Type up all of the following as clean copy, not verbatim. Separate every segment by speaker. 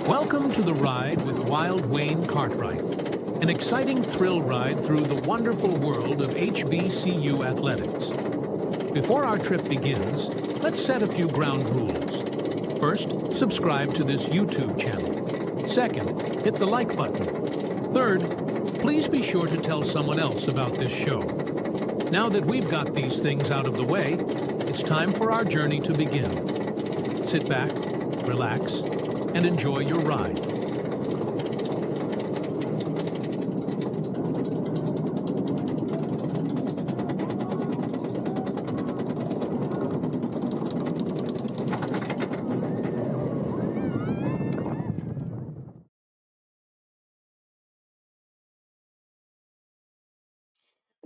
Speaker 1: Welcome to the ride with Wild Wayne Cartwright, an exciting thrill ride through the wonderful world of HBCU athletics. Before our trip begins, let's set a few ground rules. First, subscribe to this YouTube channel. Second, hit the like button. Third, please be sure to tell someone else about this show. Now that we've got these things out of the way, it's time for our journey to begin. Sit back, relax, and enjoy your ride.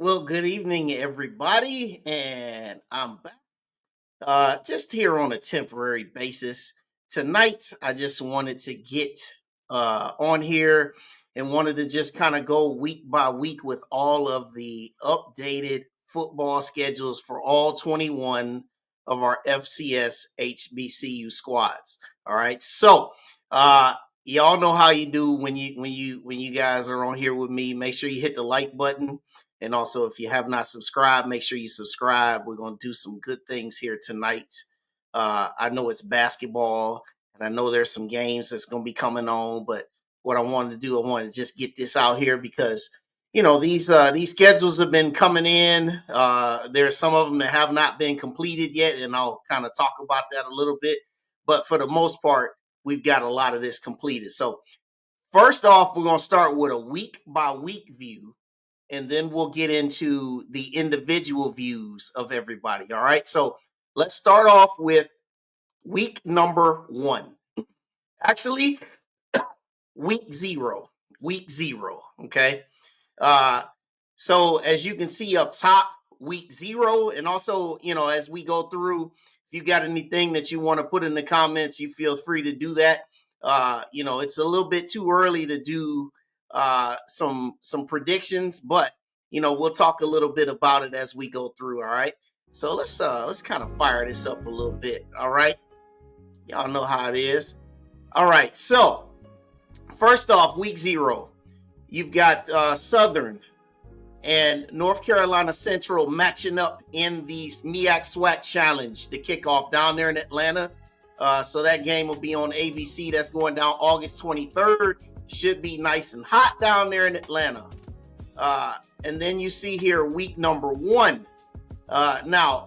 Speaker 2: Well, good evening, everybody, and I'm back. Just here on a temporary basis. Tonight, I just wanted to get on here and wanted to just kind of go week by week with all of the updated football schedules for all 21 of our FCS HBCU squads. All right, so y'all know how you do when you guys are on here with me. Make sure you hit the like button. And also, if you have not subscribed, make sure you subscribe. We're going to do some good things here tonight. I know it's basketball, and I know there's some games that's going to be coming on. But what I wanted to do, I wanted to just get this out here because, you know, these schedules have been coming in. There's some of them that have not been completed yet, and I'll kind of talk about that a little bit. But for the most part, we've got a lot of this completed. So first off, we're going to start with a week-by-week view. And then we'll get into the individual views of everybody. All right. So let's start off with week number 1. Actually, week zero. Okay. So as you can see up top, week 0. And also, you know, as we go through, if you got anything that you want to put in the comments, you feel free to do that. You know, it's a little bit too early to do some predictions, but you know, we'll talk a little bit about it as we go through. All right, so let's kind of fire this up a little bit. All right, y'all know how it is. All right, so first off, week 0, you've got Southern and North Carolina Central matching up in the MEAC SWAC Challenge, the kickoff down there in Atlanta. So that game will be on ABC. That's going down August 23rd. Should be nice and hot down there in Atlanta. And then you see here week number 1. Now,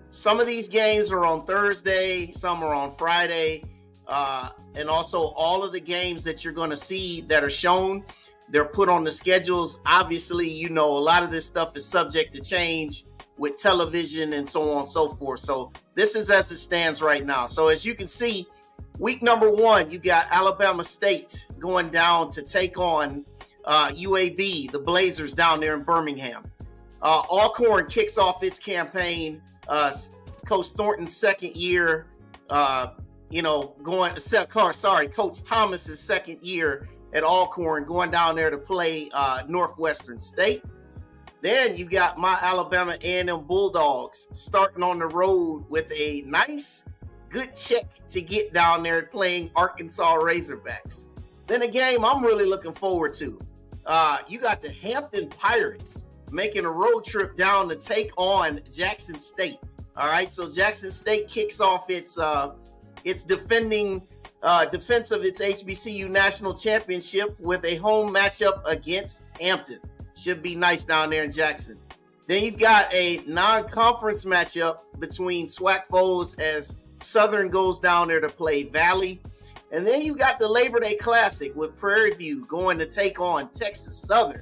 Speaker 2: some of these games are on Thursday, some are on Friday. And also all of the games that you're going to see that are shown, they're put on the schedules. Obviously, you know, a lot of this stuff is subject to change with television and so on and so forth. So this is as it stands right now. So as you can see, week number 1, you got Alabama State going down to take on UAB, the Blazers down there in Birmingham. Alcorn kicks off its campaign. Coach Thornton's second year, Coach Thomas's second year at Alcorn going down there to play Northwestern State. Then you got my Alabama A&M Bulldogs starting on the road with a nice, good check to get down there playing Arkansas Razorbacks. Then a game I'm really looking forward to. You got the Hampton Pirates making a road trip down to take on Jackson State. All right, so Jackson State kicks off its defense of its HBCU National Championship with a home matchup against Hampton. Should be nice down there in Jackson. Then you've got a non-conference matchup between SWAC foes as Southern goes down there to play Valley. And then you got the Labor Day Classic with Prairie View going to take on Texas Southern.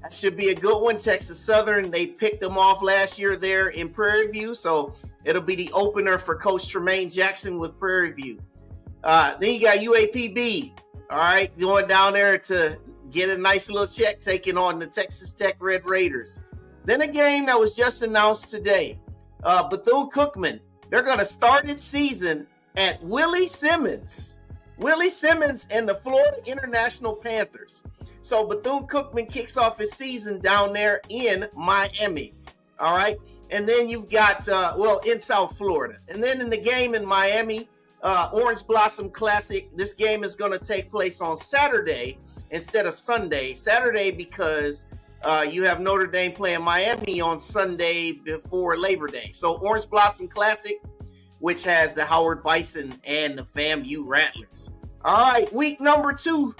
Speaker 2: That should be a good one. Texas Southern, they picked them off last year there in Prairie View, so it'll be the opener for Coach Tremaine Jackson with Prairie View. Then you got UAPB, all right, going down there to get a nice little check, taking on the Texas Tech Red Raiders. Then a game that was just announced today, Bethune-Cookman, they're going to start its season at Willie Simmons. Willie Simmons and the Florida International Panthers. So Bethune-Cookman kicks off his season down there in Miami. All right. And then you've got, in South Florida. And then in the game in Miami, Orange Blossom Classic, this game is going to take place on Saturday instead of Sunday. Saturday because you have Notre Dame playing Miami on Sunday before Labor Day. So Orange Blossom Classic, which has the Howard Bison and the FAMU Rattlers. All right, week number 2,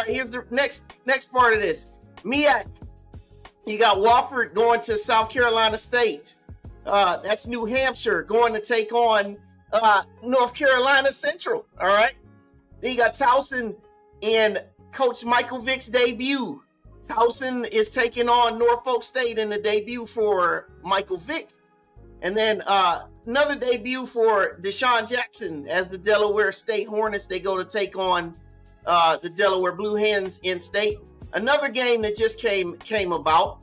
Speaker 2: here's the next part of this. MEAC, you got Wofford going to South Carolina State. That's New Hampshire going to take on North Carolina Central. All right, then you got Towson in Coach Michael Vick's debut. Towson is taking on Norfolk State in the debut for Michael Vick. And then another debut for Deshaun Jackson as the Delaware State Hornets. They go to take on the Delaware Blue Hens in state. Another game that just came about.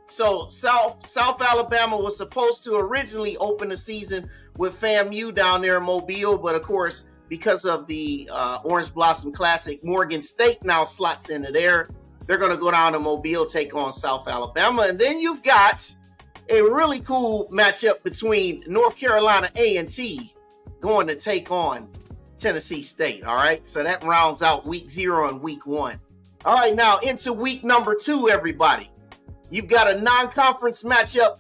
Speaker 2: So South Alabama was supposed to originally open the season with FAMU down there in Mobile, but of course, because of the Orange Blossom Classic, Morgan State now slots into there. They're going to go down to Mobile, take on South Alabama. And then you've got a really cool matchup between North Carolina A&T going to take on Tennessee State. All right, so that rounds out week 0 and week 1. All right, now into week number 2, everybody. You've got a non-conference matchup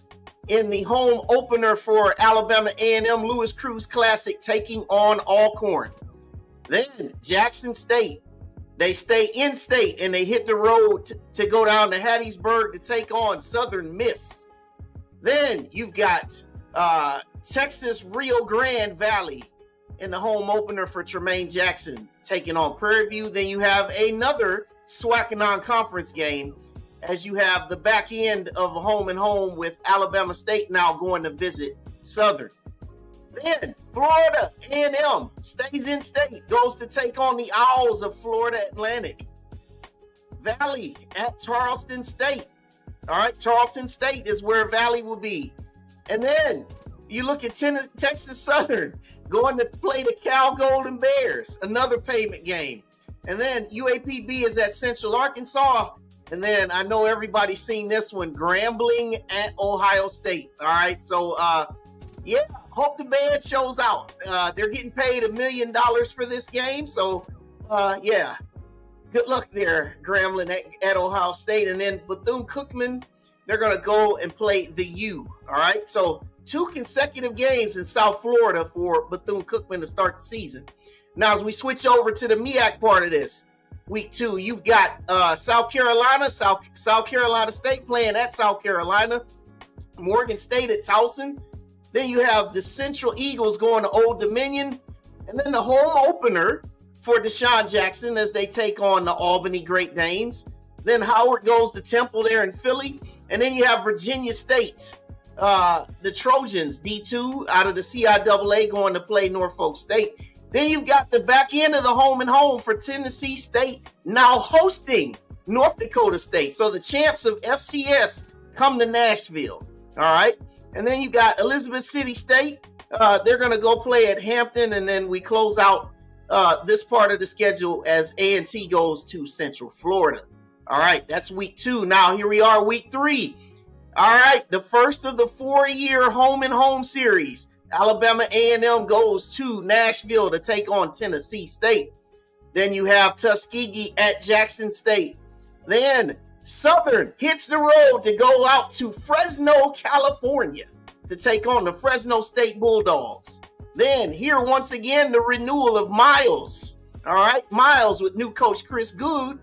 Speaker 2: in the home opener for Alabama A&M Lewis Cruz Classic taking on Alcorn. Then Jackson State, they stay in state and they hit the road to go down to Hattiesburg to take on Southern Miss. Then you've got Texas Rio Grande Valley in the home opener for Tremaine Jackson taking on Prairie View. Then you have another SWAC non-conference game as you have the back end of a home and home with Alabama State now going to visit Southern. Then Florida A&M stays in state, goes to take on the Owls of Florida Atlantic. Valley at Charleston State. All right, Charleston State is where Valley will be. And then you look at Texas Southern going to play the Cal Golden Bears, another payment game. And then UAPB is at Central Arkansas. And then I know everybody's seen this one, Grambling at Ohio State. All right, so hope the band shows out. They're getting paid $1 million for this game. So, good luck there, Grambling at Ohio State. And then Bethune-Cookman, they're going to go and play the U. All right, so 2 consecutive games in South Florida for Bethune-Cookman to start the season. Now, as we switch over to the MEAC part of this, week 2, you've got South Carolina State playing at South Carolina, Morgan State at Towson. Then you have the Central Eagles going to Old Dominion. And then the home opener for Deshaun Jackson as they take on the Albany Great Danes. Then Howard goes to Temple there in Philly. And then you have Virginia State, the Trojans, D2 out of the CIAA going to play Norfolk State. Then you've got the back end of the home and home for Tennessee State now hosting North Dakota State. So the champs of FCS come to Nashville. All right. And then you got Elizabeth City State. They're going to go play at Hampton. And then we close out this part of the schedule as A&T goes to Central Florida. All right. That's week 2. Now here we are, week 3. All right. The first of the 4-year home and home series. Alabama A&M goes to Nashville to take on Tennessee State. Then you have Tuskegee at Jackson State. Then Southern hits the road to go out to Fresno, California to take on the Fresno State Bulldogs. Then here once again, the renewal of Miles. All right, Miles with new coach Chris Good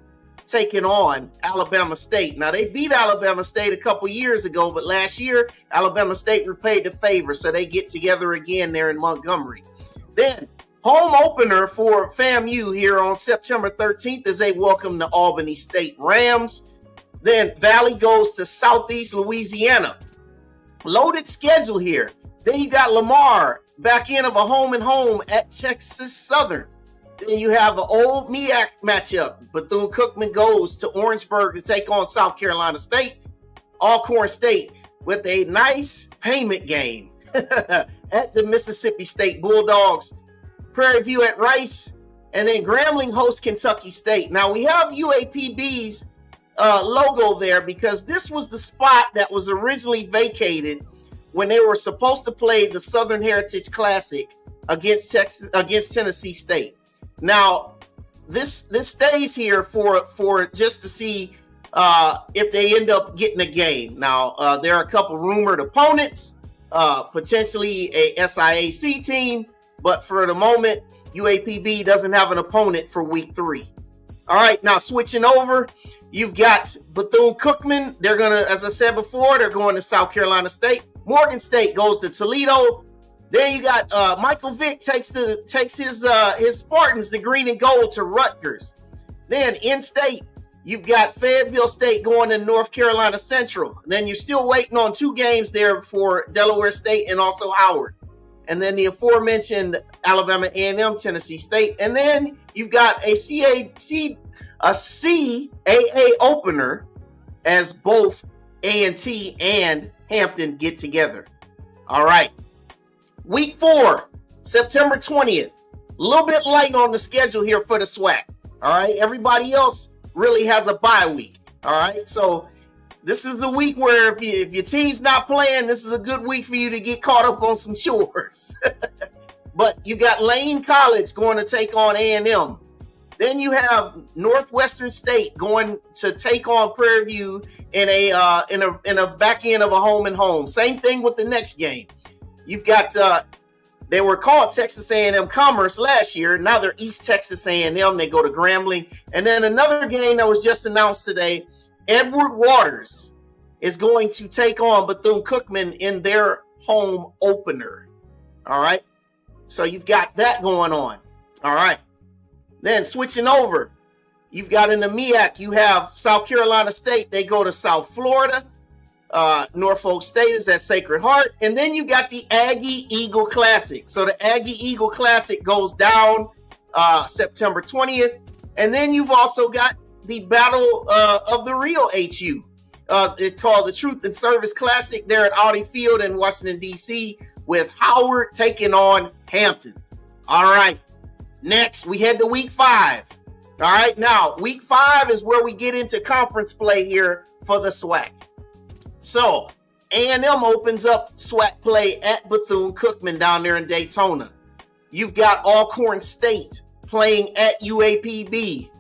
Speaker 2: taking on Alabama State. Now, they beat Alabama State a couple years ago, but last year, Alabama State repaid the favor, so they get together again there in Montgomery. Then, home opener for FAMU here on September 13th as they welcome the Albany State Rams. Then, Valley goes to Southeast Louisiana. Loaded schedule here. Then you got Lamar, back end of a home and home at Texas Southern. Then you have an old MEAC matchup. Bethune-Cookman goes to Orangeburg to take on South Carolina State. Alcorn State with a nice payment game at the Mississippi State Bulldogs. Prairie View at Rice. And then Grambling hosts Kentucky State. Now we have UAPB's logo there because this was the spot that was originally vacated when they were supposed to play the Southern Heritage Classic against Tennessee State. Now this stays here for just to see if they end up getting a game. Now there are a couple rumored opponents, potentially a SIAC team, but for the moment, UAPB doesn't have an opponent for week 3. All right, now switching over, you've got Bethune-Cookman. They're going to, as I said before, they're going to South Carolina State. Morgan State goes to Toledo. Then you got Michael Vick takes his Spartans, the green and gold, to Rutgers. Then in state, you've got Fayetteville State going to North Carolina Central. And then you're still waiting on 2 games there for Delaware State and also Howard. And then the aforementioned Alabama A&M, Tennessee State. And then you've got a CAA opener as both A&T and Hampton get together. All right. Week 4, September 20th. A little bit light on the schedule here for the SWAC. All right. Everybody else really has a bye week. All right. So this is the week where if your team's not playing, this is a good week for you to get caught up on some chores. But you got Lane College going to take on A&M. Then you have Northwestern State going to take on Prairie View in a back end of a home and home. Same thing with the next game. You've got they were called Texas A&M Commerce last year. Now they're East Texas A&M. They go to Grambling. And then another game that was just announced today, Edward Waters is going to take on Bethune-Cookman in their home opener. All right. So you've got that going on. All right. Then switching over, you've got in the MEAC, you have South Carolina State. They go to South Florida. Norfolk State is at Sacred Heart. And then you got the Aggie Eagle Classic. So the Aggie Eagle Classic goes down September 20th. And then you've also got the Battle of the Real HU. It's called the Truth and Service Classic there at Audi Field in Washington, D.C. with Howard taking on Hampton. All right. Next, we head to week 5. All right. Now, week 5 is where we get into conference play here for the SWAC. So, A&M opens up SWAC play at Bethune-Cookman down there in Daytona. You've got Alcorn State playing at UAPB.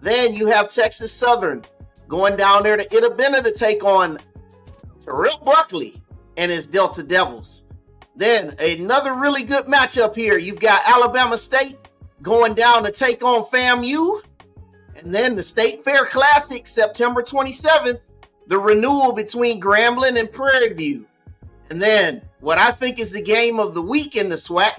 Speaker 2: Then you have Texas Southern going down there to Itabena to take on Terrell Buckley and his Delta Devils. Then another really good matchup here. You've got Alabama State going down to take on FAMU. And then the State Fair Classic, September 27th, the renewal between Grambling and Prairie View. And then what I think is the game of the week in the SWAC,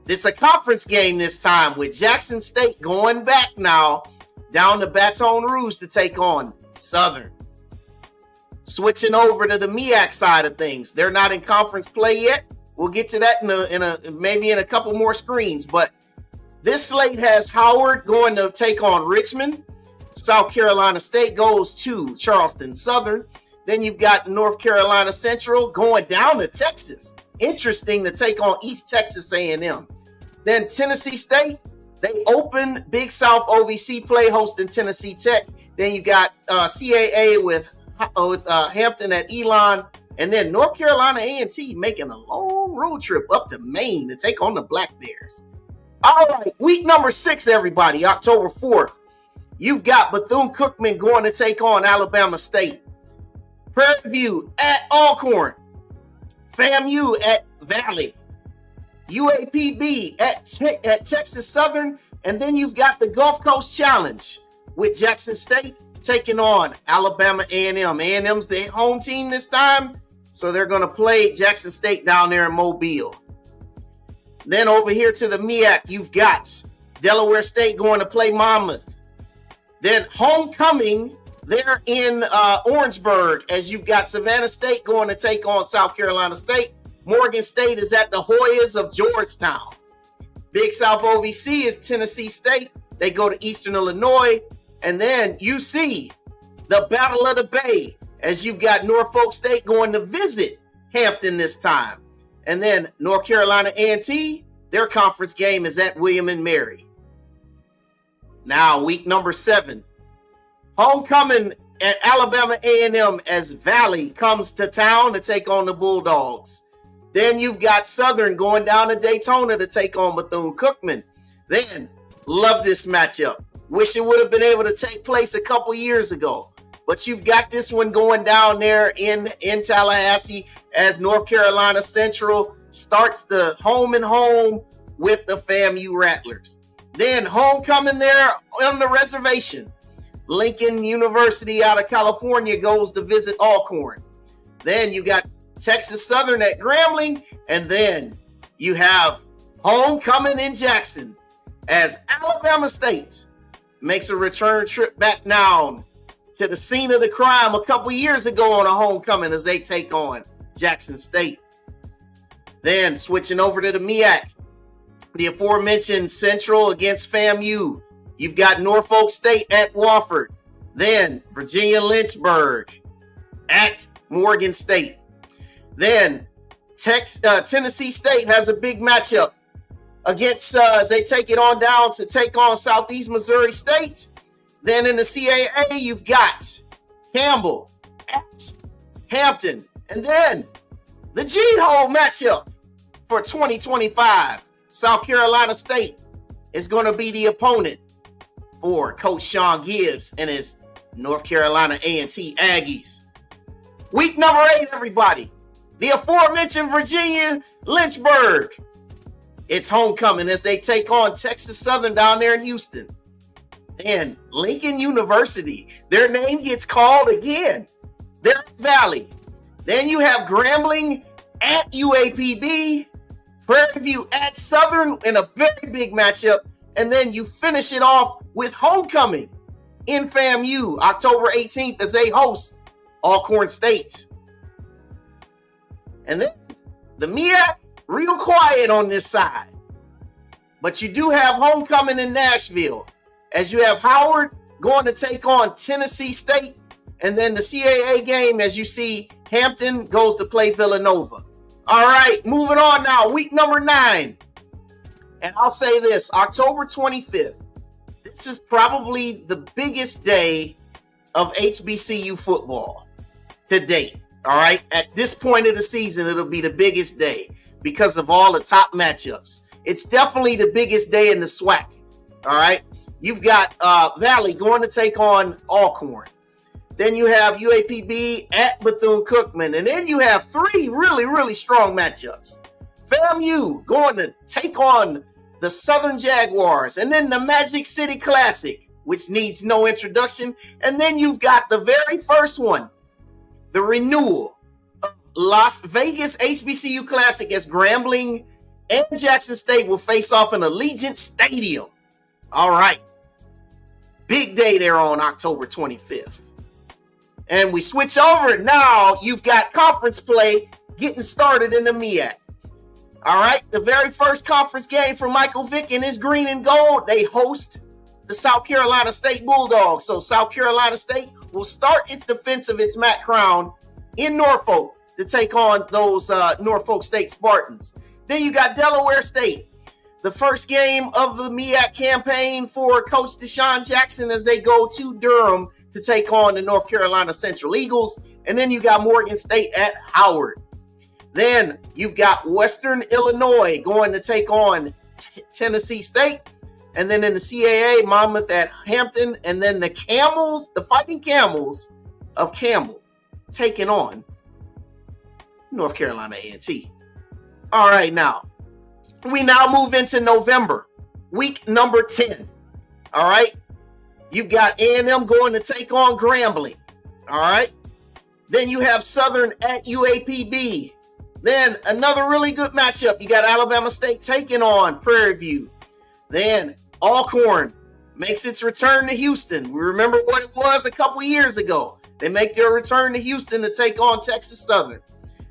Speaker 2: it's a conference game this time with Jackson State going back now down to Baton Rouge to take on Southern. Switching over to the MEAC side of things. They're not in conference play yet. We'll get to that maybe in a couple more screens. But this slate has Howard going to take on Richmond. South Carolina State goes to Charleston Southern. Then you've got North Carolina Central going down to Texas. Interesting to take on East Texas A&M. Then Tennessee State, they open Big South OVC play hosting Tennessee Tech. Then you got CAA with Hampton at Elon. And then North Carolina A&T making a long road trip up to Maine to take on the Black Bears. All right, week number 6, everybody, October 4th. You've got Bethune-Cookman going to take on Alabama State. Prairie View at Alcorn. FAMU at Valley. UAPB at Texas Southern. And then you've got the Gulf Coast Challenge with Jackson State taking on Alabama A&M. A&M's the home team this time, so they're going to play Jackson State down there in Mobile. Then over here to the MEAC, you've got Delaware State going to play Monmouth. Then homecoming there in Orangeburg, as you've got Savannah State going to take on South Carolina State. Morgan State is at the Hoyas of Georgetown. Big South OVC is Tennessee State. They go to Eastern Illinois. And then UC, the Battle of the Bay, as you've got Norfolk State going to visit Hampton this time. And then North Carolina A&T, their conference game is at William and Mary. Now, week number 7. Homecoming at Alabama A&M as Valley comes to town to take on the Bulldogs. Then you've got Southern going down to Daytona to take on Bethune-Cookman. Then, love this matchup. Wish it would have been able to take place a couple years ago. But you've got this one going down there in Tallahassee as North Carolina Central starts the home and home with the FAMU Rattlers. Then homecoming there on the reservation. Lincoln University out of California goes to visit Alcorn. Then you got Texas Southern at Grambling. And then you have homecoming in Jackson as Alabama State makes a return trip back down to the scene of the crime a couple years ago on a homecoming as they take on Jackson State. Then switching over to the MEAC, the aforementioned Central against FAMU. You've got Norfolk State at Wofford. Then Virginia Lynchburg at Morgan State. Then Tennessee State has a big matchup against as they take it on down to take on Southeast Missouri State. Then in the CAA, you've got Campbell at Hampton. And then the G-Hole matchup for 2025. South Carolina State is going to be the opponent for Coach Sean Gibbs and his North Carolina A&T Aggies. Week number 8, everybody. The aforementioned Virginia Lynchburg. It's homecoming as they take on Texas Southern down there in Houston. And Lincoln University, their name gets called again. They're at Valley. Then you have Grambling at UAPB, Prairie View at Southern in a very big matchup. And then you finish it off with homecoming in FAMU October 18th as they host Alcorn State. And then the MEAC, real quiet on this side. But you do have homecoming in Nashville as you have Howard going to take on Tennessee State. And then the CAA game, as you see, Hampton goes to play Villanova. All right, moving on now. Week number 9. And I'll say this, October 25th. This is probably the biggest day of HBCU football to date. All right, at this point of the season, it'll be the biggest day because of all the top matchups. It's definitely the biggest day in the SWAC. All right. You've got Valley going to take on Alcorn. Then you have UAPB at Bethune-Cookman. And then you have 3 really, really strong matchups. FAMU going to take on the Southern Jaguars. And then the Magic City Classic, which needs no introduction. And then you've got the very first one, the renewal of Las Vegas HBCU Classic as Grambling and Jackson State will face off in Allegiant Stadium. All right. Big day there on October 25th. And we switch over. Now you've got conference play getting started in the MEAC. All right. The very first conference game for Michael Vick and his green and gold. They host the South Carolina State Bulldogs. So South Carolina State will start its defense of its MAC crown in Norfolk to take on those Norfolk State Spartans. Then you got Delaware State. The first game of the MEAC campaign for Coach Deshaun Jackson as they go to Durham to take on the North Carolina Central Eagles. And then you got Morgan State at Howard. Then you've got Western Illinois going to take on Tennessee State. And then in the CAA, Monmouth at Hampton. And then the Camels, the Fighting Camels of Campbell, taking on North Carolina A&T. All right, now. We now move into November, week number 10. All right. You've got A&M going to take on Grambling. All right. Then you have Southern at UAPB. Then another really good matchup. You got Alabama State taking on Prairie View. Then Alcorn makes its return to Houston. We remember what it was a couple years ago. They make their return to Houston to take on Texas Southern.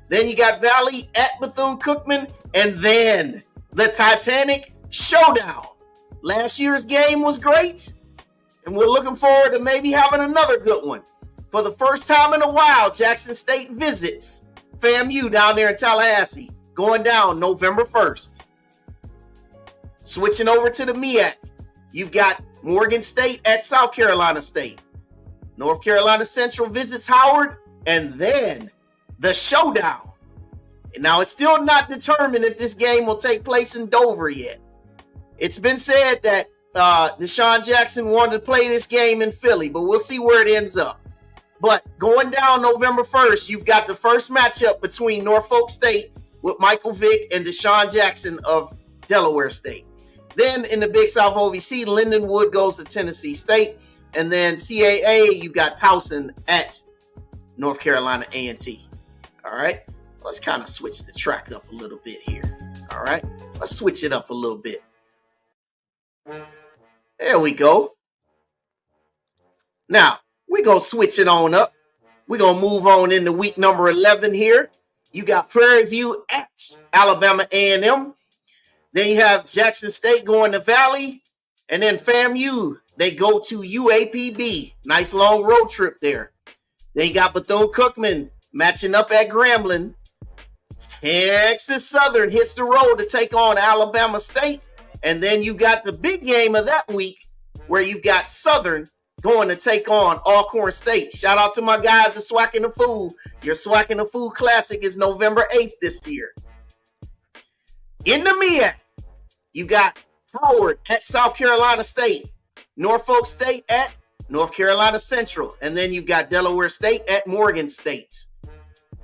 Speaker 2: Then you got Valley at Bethune-Cookman. And then the Titanic Showdown. Last year's game was great, and we're looking forward to maybe having another good one. For the first time in a while, Jackson State visits FAMU down there in Tallahassee, going down November 1st. Switching over to the MEAC. You've got Morgan State at South Carolina State. North Carolina Central visits Howard, and then the showdown. Now, it's still not determined if this game will take place in Dover yet. It's been said that Deshaun Jackson wanted to play this game in Philly, but we'll see where it ends up. But going down November 1st, you've got the first matchup between Norfolk State with Michael Vick and Deshaun Jackson of Delaware State. Then in the Big South OVC, Lindenwood goes to Tennessee State. And then CAA, you got Towson at North Carolina A&T. All right. Let's kind of switch the track up a little bit here. All right. Let's switch it up a little bit. There we go. Now, we're going to switch it on up. We're going to move on into week number 11 here. You got Prairie View at Alabama A&M. Then you have Jackson State going to Valley. And then FAMU, they go to UAPB. Nice long road trip there. Then you got Bethune-Cookman matching up at Grambling. Texas Southern hits the road to take on Alabama State. And then you got the big game of that week where you've got Southern going to take on Alcorn State. Shout out to my guys at SWAC and the Food. Your SWAC and the Food Classic is November 8th this year. In the MEAC, you got Howard at South Carolina State. Norfolk State at North Carolina Central. And then you've got Delaware State at Morgan State.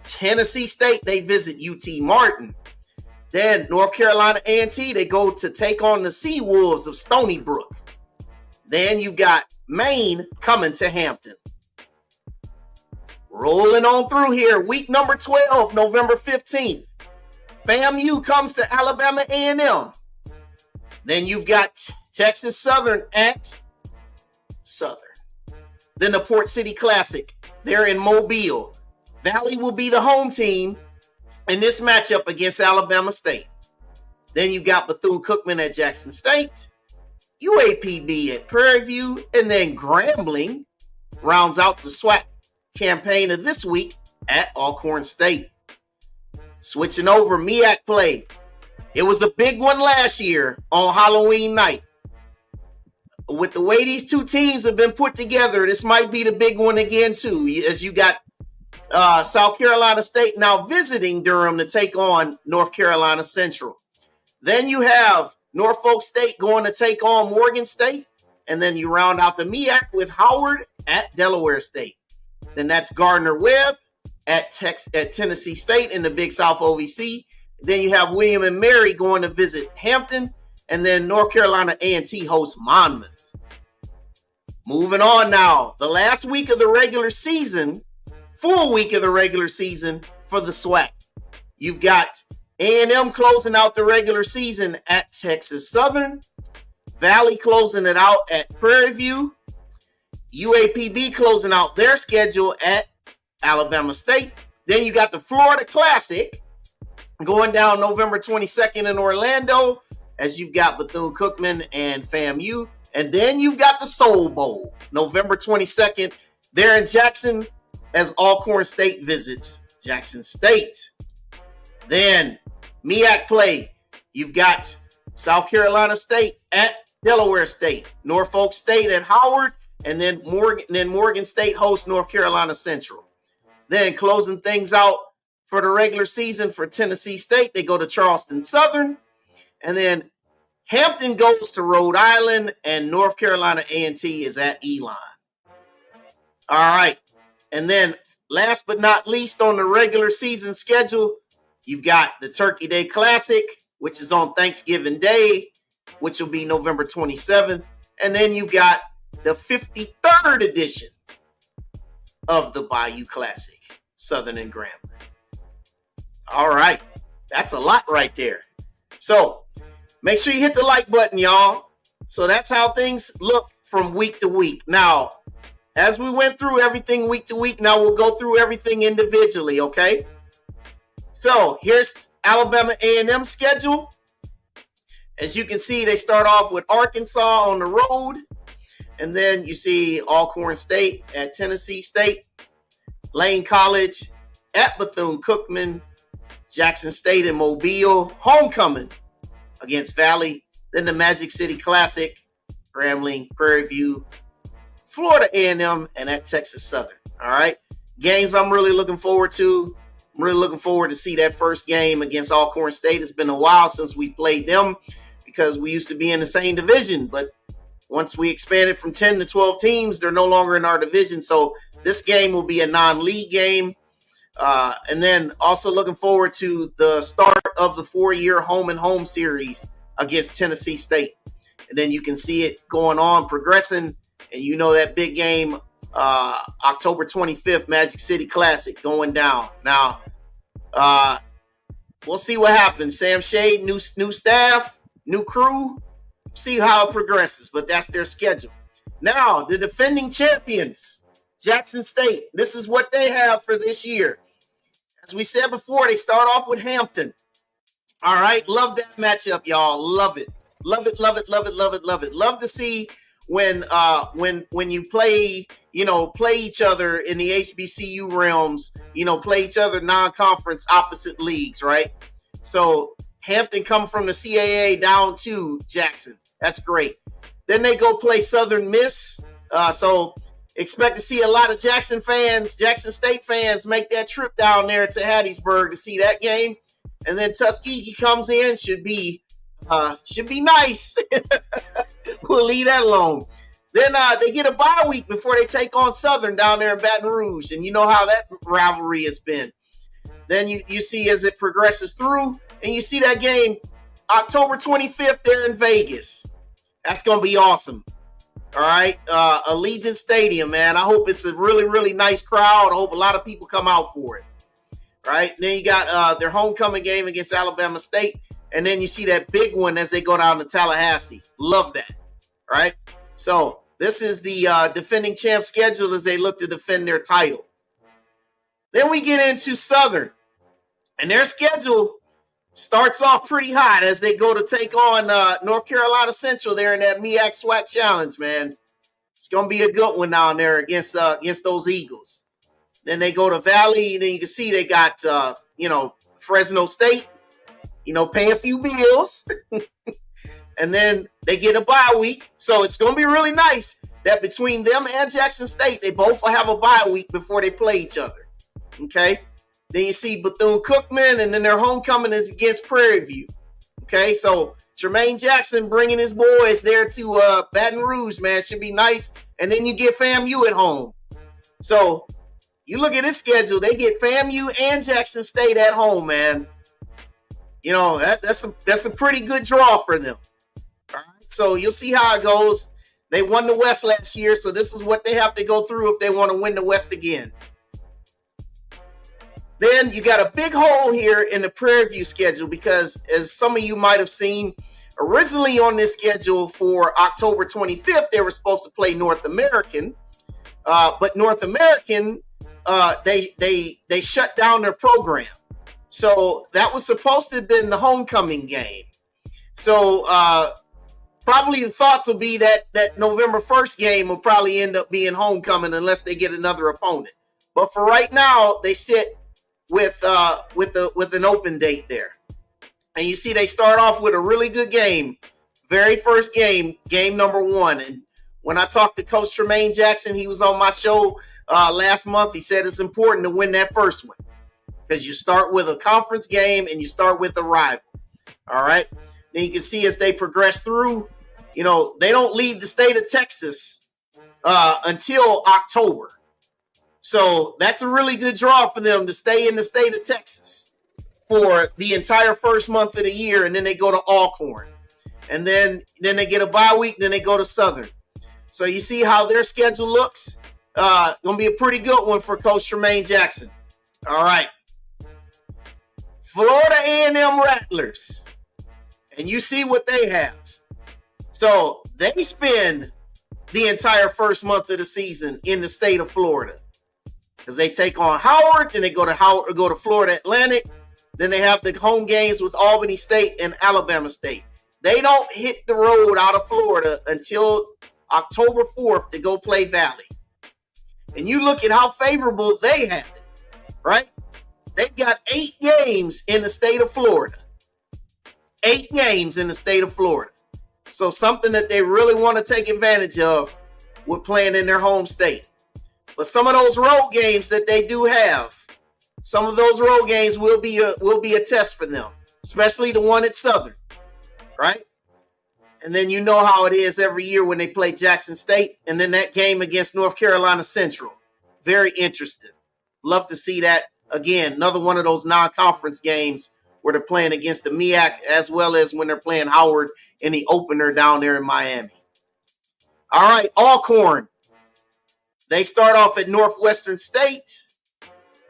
Speaker 2: Tennessee State, they visit UT Martin. Then North Carolina A&T, they go to take on the Sea Wolves of Stony Brook. Then you've got Maine coming to Hampton. Rolling on through here, week number 12, November 15th. FAMU comes to Alabama A&M. Then you've got Texas Southern at Southern. Then the Port City Classic, they're in Mobile. Valley will be the home team in this matchup against Alabama State. Then you've got Bethune-Cookman at Jackson State, UAPB at Prairie View, and then Grambling rounds out the SWAC campaign of this week at Alcorn State. Switching over, MEAC play. It was a big one last year on Halloween night. With the way these two teams have been put together, this might be the big one again too, as you got South Carolina State now visiting Durham to take on North Carolina Central. Then you have Norfolk State going to take on Morgan State. And then you round out the MEAC with Howard at Delaware State. Then that's Gardner-Webb at Tennessee State in the Big South OVC. Then you have William and Mary going to visit Hampton. And then North Carolina A&T hosts Monmouth. Moving on now. The last week of the regular season, full week of the regular season for the SWAC. You've got A&M closing out the regular season at Texas Southern. Valley closing it out at Prairie View. UAPB closing out their schedule at Alabama State. Then you got the Florida Classic going down November 22nd in Orlando, as you've got Bethune-Cookman and FAMU. And then you've got the Soul Bowl, November 22nd. There in Jackson, as Alcorn State visits Jackson State. Then MEAC play. You've got South Carolina State at Delaware State, Norfolk State at Howard, and then Morgan State hosts North Carolina Central. Then closing things out for the regular season for Tennessee State, they go to Charleston Southern, and then Hampton goes to Rhode Island, and North Carolina A&T is at Elon. All right. And then last but not least on the regular season schedule, you've got the Turkey Day Classic, which is on Thanksgiving Day, which will be November 27th. And then you've got the 53rd edition of the Bayou Classic, Southern and Grambling. All right. That's a lot right there. So make sure you hit the like button, y'all. So that's how things look from week to week. Now, as we went through everything week to week, now we'll go through everything individually, okay? So here's Alabama A&M schedule. As you can see, they start off with Arkansas on the road. And then you see Alcorn State at Tennessee State, Lane College at Bethune-Cookman, Jackson State and Mobile, homecoming against Valley. Then the Magic City Classic Grambling, Prairie View, Florida A&M, and at Texas Southern. All right. Games I'm really looking forward to. I'm really looking forward to see that first game against Alcorn State. It's been a while since we played them because we used to be in the same division. But once we expanded from 10 to 12 teams, they're no longer in our division. So this game will be a non-league game. And then also looking forward to the start of the 4-year home and home series against Tennessee State. And then you can see it going on, progressing. And you know that big game, October 25th, Magic City Classic going down. Now, we'll see what happens. Sam Shade, new staff, new crew. See how it progresses, but that's their schedule. Now, the defending champions, Jackson State. This is what they have for this year. As we said before, they start off with Hampton. All right, love that matchup, y'all. Love it. Love it, love it, love it, love it, love it. Love to see when you play each other in the HBCU realms, play each other non-conference opposite leagues, right? So Hampton come from the CAA down to Jackson. That's great. Then they go play Southern Miss. So expect to see a lot of Jackson State fans make that trip down there to Hattiesburg to see that game. And then Tuskegee comes in, should be nice. We'll leave that alone. Then they get a bye week before they take on Southern down there in Baton Rouge. And you know how that rivalry has been. Then you see as it progresses through, and you see that game October 25th there in Vegas. That's going to be awesome. All right. Allegiant Stadium, man. I hope it's a really, really nice crowd. I hope a lot of people come out for it. All right. Then you got their homecoming game against Alabama State. And then you see that big one as they go down to Tallahassee. Love that. All right. So this is the defending champ schedule as they look to defend their title. Then we get into Southern. And their schedule starts off pretty hot as they go to take on North Carolina Central there in that MEAC SWAC Challenge, man. It's going to be a good one down there against those Eagles. Then they go to Valley, and then you can see they got, Fresno State, pay a few bills. And then they get a bye week. So it's going to be really nice that between them and Jackson State, they both will have a bye week before they play each other. Okay? Then you see Bethune-Cookman, and then their homecoming is against Prairie View. Okay, so Jermaine Jackson bringing his boys there to Baton Rouge, man, should be nice. And then you get FAMU at home. So you look at this schedule, they get FAMU and Jackson State at home, man. That's a pretty good draw for them. All right, so you'll see how it goes. They won the West last year, so this is what they have to go through if they want to win the West again. Then you got a big hole here in the Prairie View schedule because, as some of you might have seen, originally on this schedule for October 25th, they were supposed to play North American. But North American, they shut down their program. So that was supposed to have been the homecoming game. So probably the thoughts will be that November 1st game will probably end up being homecoming unless they get another opponent. But for right now, they sit with an open date there. And you see they start off with a really good game. Very first game number 1. And when I talked to Coach Tremaine Jackson, he was on my show last month. He said it's important to win that first one because you start with a conference game and you start with a rival. All right. Then you can see as they progress through, they don't leave the state of Texas until October. So that's a really good draw for them to stay in the state of Texas for the entire first month of the year. And then they go to Alcorn. And then they get a bye week. Then they go to Southern. So you see how their schedule looks. Going to be a pretty good one for Coach Tremaine Jackson. All right. Florida A&M Rattlers. And you see what they have. So they spend the entire first month of the season in the state of Florida. Because they take on Howard, then they go to Florida Atlantic, then they have the home games with Albany State and Alabama State. They don't hit the road out of Florida until October 4th to go play Valley. And you look at how favorable they have it, right? They've got 8 games in the state of Florida. 8 games in the state of Florida. So something that they really want to take advantage of with playing in their home state. But some of those road games that they do have, some of those road games will be a test for them, especially the one at Southern, right? And then you know how it is every year when they play Jackson State, and then that game against North Carolina Central. Very interesting. Love to see that. Again, another one of those non-conference games where they're playing against the MEAC as well as when they're playing Howard in the opener down there in Miami. All right, Alcorn. They start off at Northwestern State,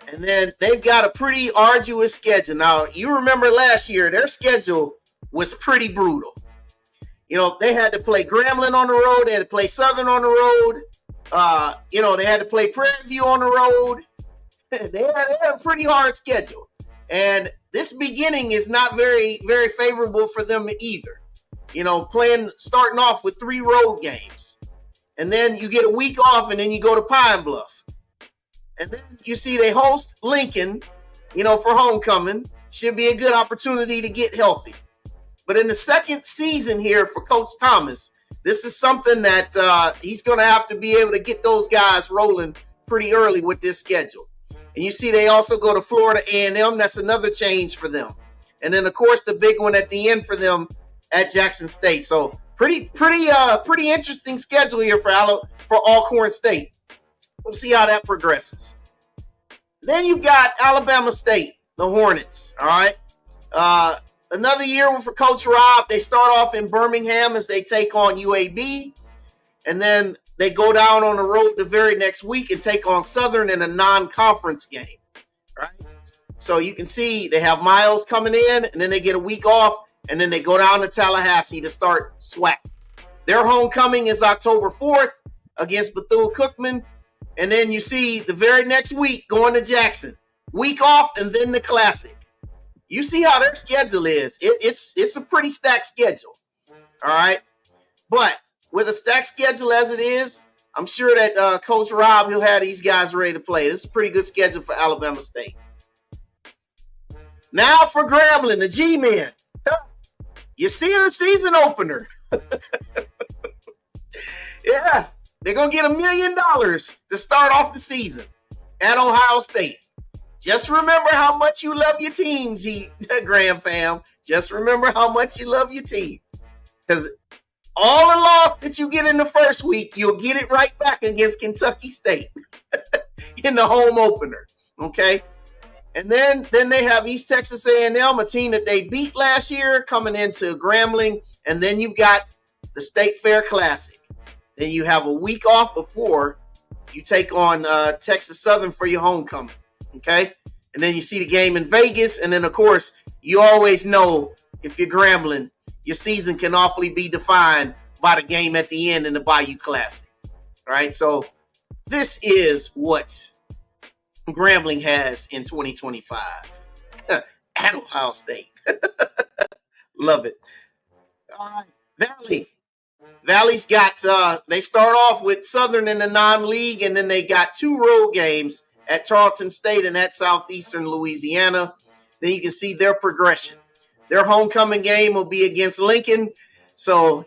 Speaker 2: and then they've got a pretty arduous schedule. Now, you remember last year, their schedule was pretty brutal. They had to play Grambling on the road. They had to play Southern on the road. They had to play Prairie View on the road. They had a pretty hard schedule. And this beginning is not very, very favorable for them either. Starting off with 3 road games. And then you get a week off, and then you go to Pine Bluff. And then you see they host Lincoln, for homecoming. Should be a good opportunity to get healthy. But in the second season here for Coach Thomas, this is something that he's going to have to be able to get those guys rolling pretty early with this schedule. And you see they also go to Florida A&M. That's another change for them. And then, of course, the big one at the end for them at Jackson State. So pretty interesting schedule here for Alcorn State. We'll see how that progresses. Then you've got Alabama State, the Hornets. All right. Another year for Coach Rob. They start off in Birmingham as they take on UAB. And then they go down on the road the very next week and take on Southern in a non-conference game. Right? So you can see they have Miles coming in, and then they get a week off, and then they go down to Tallahassee to start SWAC. Their homecoming is October 4th against Bethune-Cookman. And then you see the very next week going to Jackson. Week off, and then the Classic. You see how their schedule is. It's a pretty stacked schedule. All right. But with a stacked schedule as it is, I'm sure that Coach Rob, he'll have these guys ready to play. This is a pretty good schedule for Alabama State. Now for Grambling, the G-Men. You see the season opener. Yeah. They're going to get $1 million to start off the season at Ohio State. Just remember how much you love your team, Graham fam. Just remember how much you love your team. Because all the loss that you get in the first week, you'll get it right back against Kentucky State in the home opener. Okay? And then they have East Texas A&M, a team that they beat last year, coming into Grambling. And then you've got the State Fair Classic. Then you have a week off before you take on Texas Southern for your homecoming. Okay? And then you see the game in Vegas. And then, of course, you always know if you're Grambling, your season can awfully be defined by the game at the end in the Bayou Classic. All right? So this is what Grambling has in 2025 at Ohio State. Love it. All right. Valley. Valley's got, they start off with Southern in the non-league, and then they got 2 road games at Tarleton State and at Southeastern Louisiana. Then you can see their progression. Their homecoming game will be against Lincoln. So,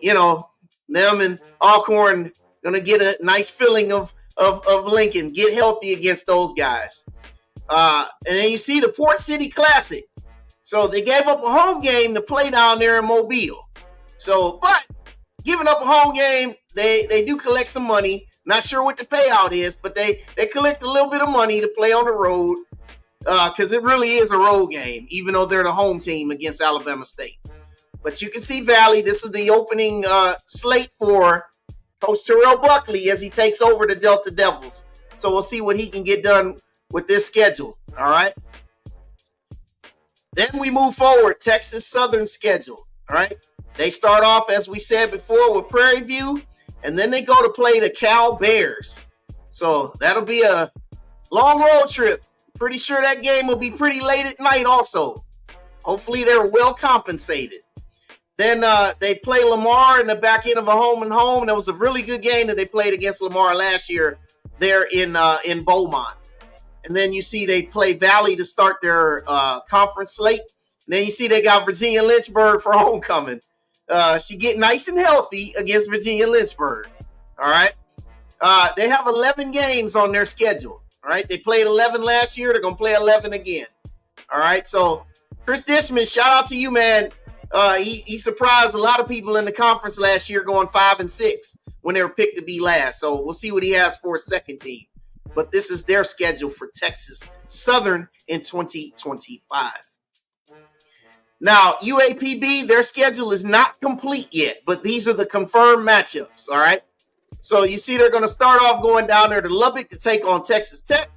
Speaker 2: them and Alcorn going to get a nice feeling of Lincoln. Get healthy against those guys. And then you see the Port City Classic. So they gave up a home game to play down there in Mobile. So, but giving up a home game, they do collect some money. Not sure what the payout is, but they collect a little bit of money to play on the road because it really is a road game, even though they're the home team against Alabama State. But you can see Valley. This is the opening slate for Coach Terrell Buckley as he takes over the Delta Devils. So we'll see what he can get done with this schedule. All right. Then we move forward. Texas Southern schedule. All right. They start off, as we said before, with Prairie View, and then they go to play the Cal Bears. So that'll be a long road trip. Pretty sure that game will be pretty late at night also. Hopefully they're well compensated. Then they play Lamar in the back end of a home and home. That was a really good game that they played against Lamar last year there in Beaumont. And then you see they play Valley to start their conference slate. And then you see they got Virginia Lynchburg for homecoming. she get nice and healthy against Virginia Lynchburg. All right. They have 11 games on their schedule. All right. They played 11 last year. They're going to play 11 again. All right. So Chris Dishman, shout out to you, man. He surprised a lot of people in the conference last year going 5-6 when they were picked to be last. So we'll see what he has for a second team. But this is their schedule for Texas Southern in 2025. Now, UAPB, their schedule is not complete yet, but these are the confirmed matchups, all right? So you see they're going to start off going down there to Lubbock to take on Texas Tech,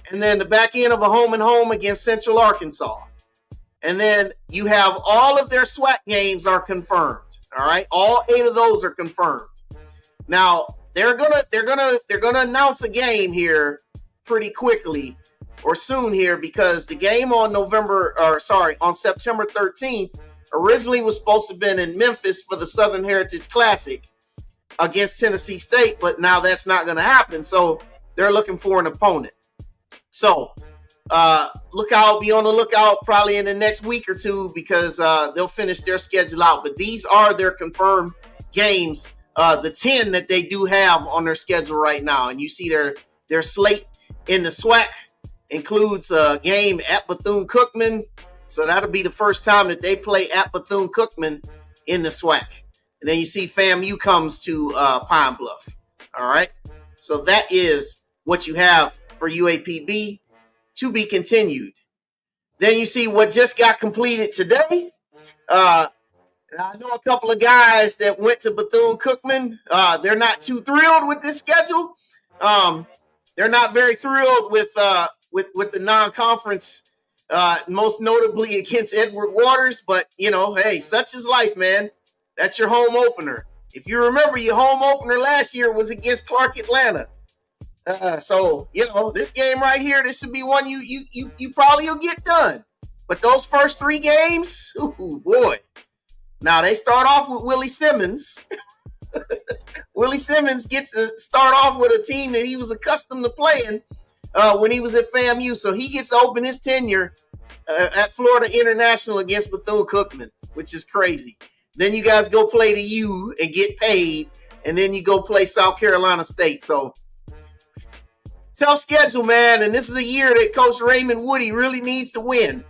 Speaker 2: and then the back end of a home-and-home against Central Arkansas. And then you have all of their SWAC games are confirmed, all right? All 8 of those are confirmed. Now, they're gonna announce a game here pretty quickly or soon here, because the game on September 13th originally was supposed to have been in Memphis for the Southern Heritage Classic against Tennessee State, but now that's not going to happen. So they're looking for an opponent. So be on the lookout probably in the next week or two, because they'll finish their schedule out. But these are their confirmed games, the 10 that they do have on their schedule right now. And you see their slate in the SWAC includes a game at Bethune-Cookman. So that'll be the first time that they play at Bethune-Cookman in the SWAC. And then you see FAMU comes to Pine Bluff. All right. So that is what you have for UAPB, to be continued. Then you see what just got completed today. I know a couple of guys that went to Bethune-Cookman. They're not too thrilled with this schedule. They're not very thrilled with the non-conference, most notably against Edward Waters. But, hey, such is life, man. That's your home opener. If you remember, your home opener last year was against Clark Atlanta. So, this game right here, this should be one you probably will get done. But those first 3 games, ooh, boy. Now, they start off with Willie Simmons. Willie Simmons gets to start off with a team that he was accustomed to playing when he was at FAMU. So he gets to open his tenure at Florida International against Bethune-Cookman, which is crazy. Then you guys go play the U and get paid, and then you go play South Carolina State. So tough schedule, man. And this is a year that Coach Raymond Woody really needs to win.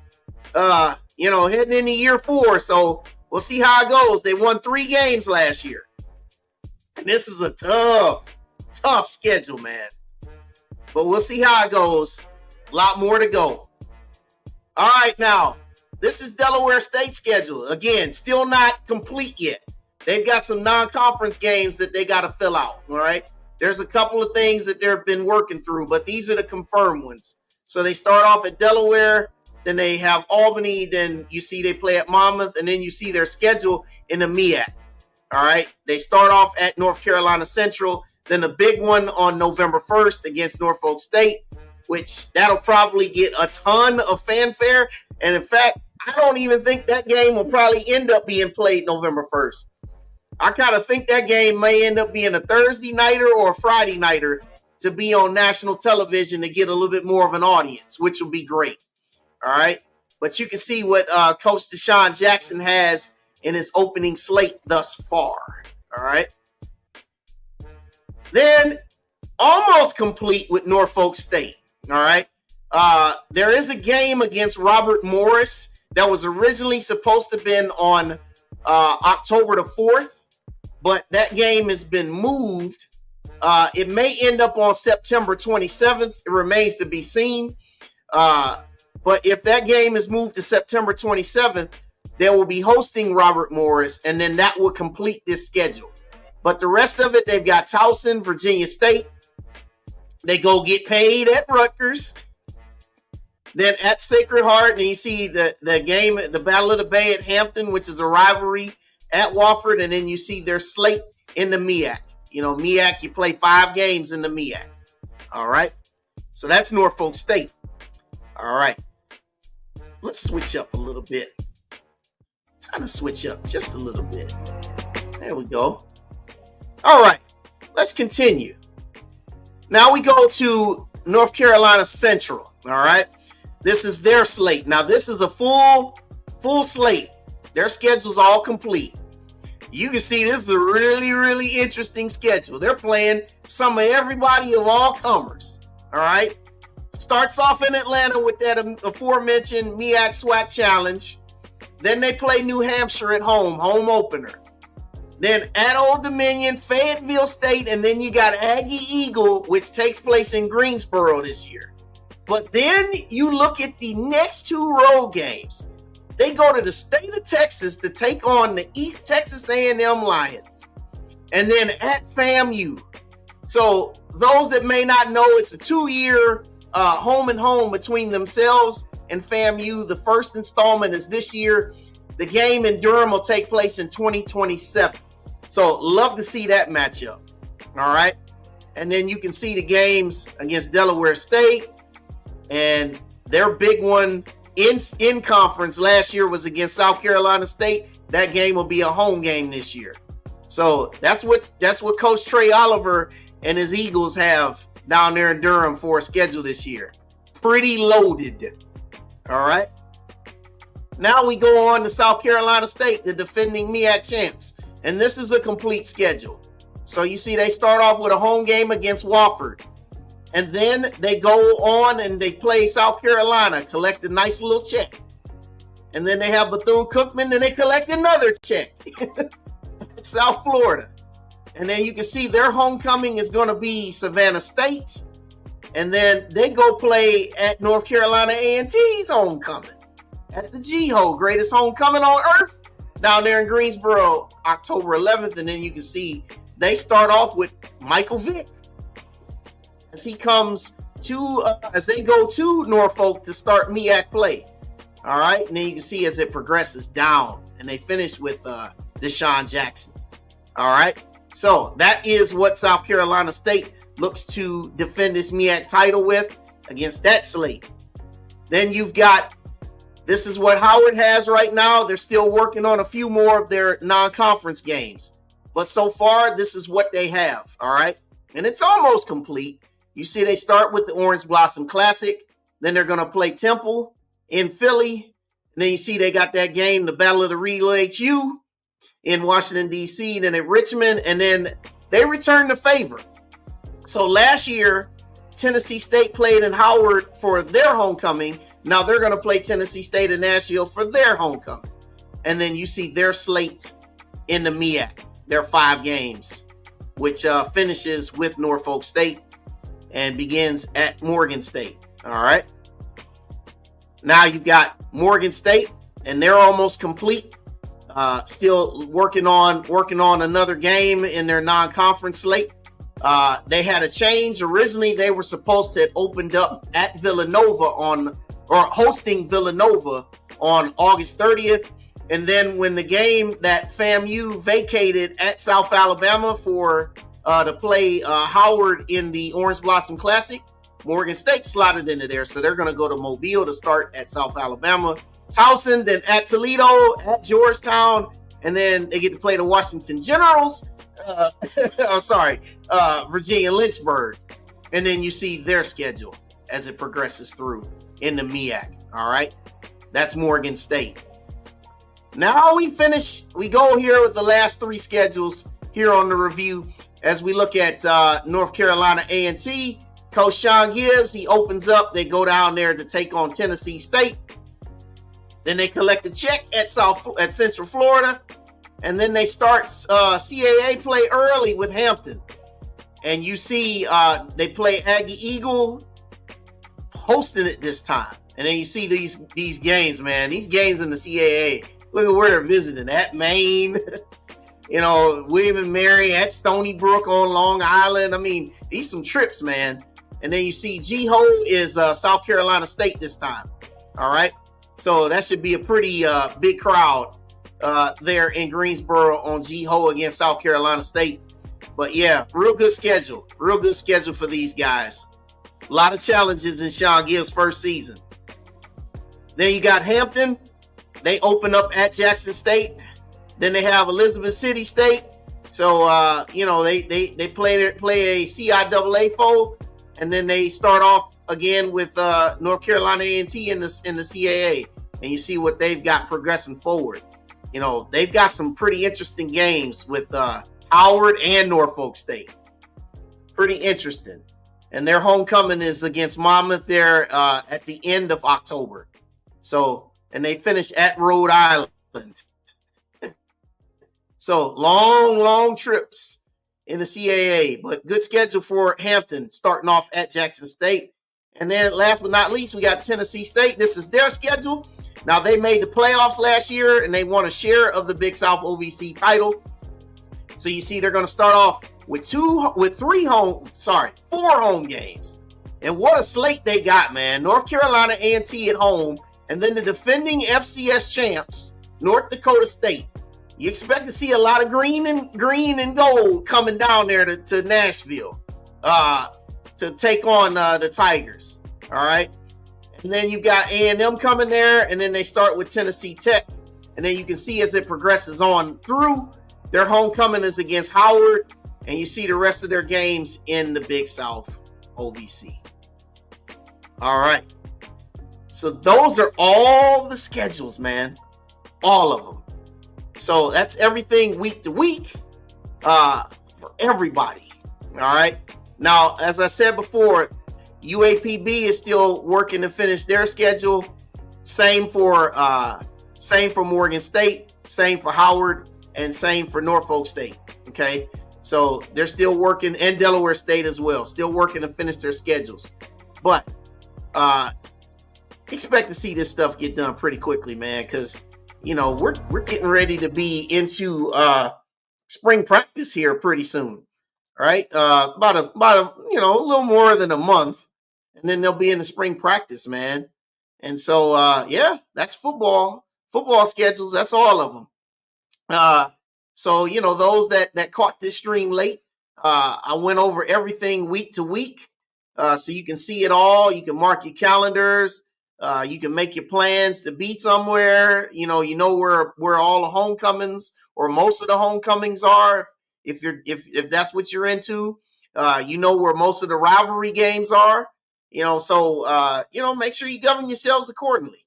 Speaker 2: Heading into year 4. So we'll see how it goes. They won 3 games last year. And this is a tough schedule, man. But we'll see how it goes. A lot more to go. All right, now, this is Delaware State's schedule. Again, still not complete yet. They've got some non-conference games that they got to fill out, all right? There's a couple of things that they've been working through, but these are the confirmed ones. So they start off at Delaware, then they have Albany, then you see they play at Monmouth, and then you see their schedule in the MEAC. All right, they start off at North Carolina Central, then a big one on November 1st against Norfolk State, which that'll probably get a ton of fanfare. And in fact, I don't even think that game will probably end up being played November 1st. I kind of think that game may end up being a Thursday nighter or a Friday nighter to be on national television to get a little bit more of an audience, which will be great. All right, but you can see what Coach Deshaun Jackson has in his opening slate thus far. All right. Then almost complete with Norfolk State. All right. There is a game against Robert Morris that was originally supposed to have been on October the 4th, but that game has been moved. It may end up on September 27th. It remains to be seen. But if that game is moved to September 27th, they will be hosting Robert Morris, and then that will complete this schedule. But the rest of it, they've got Towson, Virginia State. They go get paid at Rutgers. Then at Sacred Heart, and you see the game, the Battle of the Bay at Hampton, which is a rivalry at Wofford. And then you see their slate in the MEAC. MEAC, you play 5 games in the MEAC. All right. So that's Norfolk State. All right. Let's switch up a little bit. Time to switch up just a little bit. There we go. All right. Let's continue. Now we go to North Carolina Central. All right. This is their slate. Now this is a full slate. Their schedule's all complete. you can see this is a really, really interesting schedule. They're playing some of everybody of all comers. All right. Starts off in Atlanta with that aforementioned MEAC SWAC challenge. Then they play New Hampshire at home opener. Then at Old Dominion, Fayetteville State, and then you got Aggie Eagle, which takes place in Greensboro this year. But then you look at the next two road games. They go to the state of Texas to take on the East Texas A&M Lions. And then at FAMU. So those that may not know, it's a 2-year home and home between themselves and FAMU. The first installment is this year. The game in Durham will take place in 2027. So love to see that matchup. All right. And then you can see the games against Delaware State. And their big one in conference last year was against South Carolina State. That game will be a home game this year. So that's what Coach Trey Oliver and his Eagles have down there in Durham for a schedule this year. Pretty loaded. All right. Now we go on to South Carolina State, the defending MEAC champs. And this is a complete schedule. So you see they start off with a home game against Wofford. And then they go on and they play South Carolina, collect a nice little check. And then they have Bethune-Cookman, and they collect another check. South Florida. And then you can see their homecoming is going to be Savannah State. And then they go play at North Carolina A&T's homecoming at the G-Ho, greatest homecoming on earth, down there in Greensboro, October 11th. And then you can see they start off with Michael Vick as he comes to, as they go to Norfolk to start MEAC play. All right. And then you can see as it progresses down, and they finish with Deshaun Jackson. All right. So that is what South Carolina State looks to defend this MEAC title with against that slate. Then you've got, this is what Howard has right now. They're still working on a few more of their non-conference games. But so far, this is what they have. All right. And it's almost complete. You see they start with the Orange Blossom Classic. Then they're going to play Temple in Philly. And then you see they got that game, the Battle of the Real HU in Washington, D.C., then at Richmond. And then they return the favor. So last year, Tennessee State played in Howard for their homecoming. Now they're going to play Tennessee State in Nashville for their homecoming. And then you see their slate in the MEAC, their 5 games, which finishes with Norfolk State and begins at Morgan State. All right. Now you've got Morgan State, and they're almost complete. Still working on another game in their non-conference slate. They had a change. Originally, they were supposed to have opened up at Villanova hosting Villanova on August 30th. And then when the game that FAMU vacated at South Alabama to play Howard in the Orange Blossom Classic, Morgan State slotted into there. So they're going to go to Mobile to start at South Alabama. Towson, then at Toledo, at Georgetown, and then they get to play the Washington Generals. Virginia Lynchburg. And then you see their schedule as it progresses through in the MEAC. All right. That's Morgan State. Now we go here with the last 3 schedules here on the review as we look at North Carolina A&T. Coach Sean Gibbs, he opens up. They go down there to take on Tennessee State. Then they collect a check at Central Florida. And then they start CAA play early with Hampton. And you see they play Aggie Eagle hosting it this time. And then you see these games, man. These games in the CAA. Look at where they're visiting. At Maine, William and Mary, at Stony Brook on Long Island. I mean, these some trips, man. And then you see G-Ho is South Carolina State this time. All right. So that should be a pretty big crowd there in Greensboro on G-Ho against South Carolina State. But yeah, real good schedule for these guys. A lot of challenges in Sean Gibbs' first season. Then you got Hampton. They open up at Jackson State. Then they have Elizabeth City State. So they play a CIAA foe, and then they start off again with North Carolina A&T in the CAA, and you see what they've got progressing forward. they've got some pretty interesting games with Howard and Norfolk State. Pretty interesting. And their homecoming is against Monmouth there at the end of October. So, and they finish at Rhode Island. So long trips in the CAA, but good schedule for Hampton, starting off at Jackson State. And then last but not least, we got Tennessee State. This is their schedule. Now, they made the playoffs last year, and they won a share of the Big South OVC title. So you see they're going to start off with four home games. And what a slate they got, man. North Carolina A&T at home, and then the defending FCS champs, North Dakota State. You expect to see a lot of green and gold coming down there to Nashville to take on the Tigers. All right. And then you got A&M coming there, and then they start with Tennessee Tech. And then you can see as it progresses on through, their homecoming is against Howard, and you see the rest of their games in the Big South OVC. All right. So those are all the schedules, man. All of them. So that's everything week to week for everybody. All right. Now, as I said before, UAPB is still working to finish their schedule. Same for Morgan State, same for Howard, and same for Norfolk State. Okay. So they're still working, and Delaware State as well, still working to finish their schedules. But expect to see this stuff get done pretty quickly, man, because we're getting ready to be into spring practice here pretty soon. All right, about a little more than a month, and then they'll be in the spring practice, man. And so that's football schedules. That's all of them. So those that caught this stream late, I went over everything week to week, so you can see it all. You can mark your calendars. You can make your plans to be somewhere. You know where all the homecomings or most of the homecomings are. If that's what you're into, where most of the rivalry games are. So make sure you govern yourselves accordingly.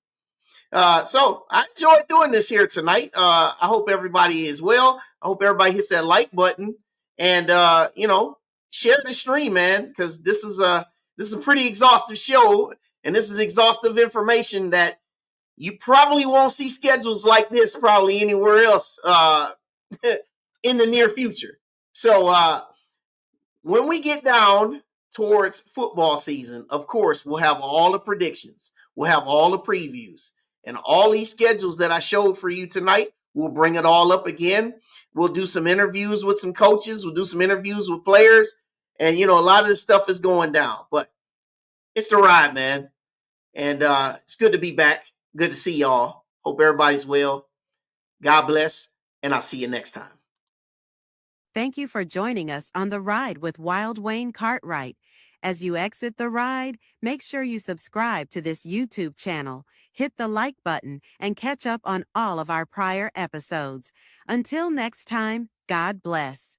Speaker 2: So I enjoyed doing this here tonight. I hope everybody is well. I hope everybody hits that like button and share the stream, man, because this is a pretty exhaustive show. And this is exhaustive information that you probably won't see schedules like this probably anywhere else in the near future. So when we get down towards football season, of course, we'll have all the predictions. We'll have all the previews. And all these schedules that I showed for you tonight, we'll bring it all up again. We'll do some interviews with some coaches. We'll do some interviews with players. And, a lot of this stuff is going down. But it's the ride, man. And it's good to be back. Good to see y'all. Hope everybody's well. God bless. And I'll see you next time.
Speaker 3: Thank you for joining us on the ride with Wild Wayne Cartwright. As you exit the ride, make sure you subscribe to this YouTube channel, hit the like button, and catch up on all of our prior episodes. Until next time, God bless.